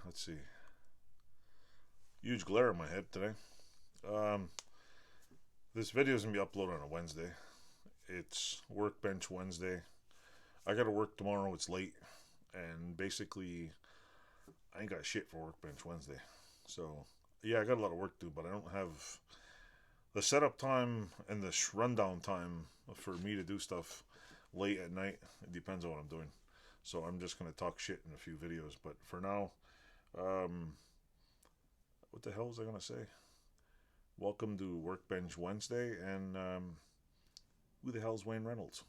let's see. Huge glare in my head today. Um, this video is gonna be uploaded on a Wednesday. It's Workbench Wednesday. I gotta work tomorrow. It's late, and basically, I ain't got shit for Workbench Wednesday. So yeah, I got a lot of work to do, but I don't have the setup time and the rundown time for me to do stuff late at night. It depends on what I'm doing. So I'm just gonna talk shit in a few videos. But for now, um, what the hell was I gonna say? Welcome to Workbench Wednesday, and who the hell's Wayne Reynolds?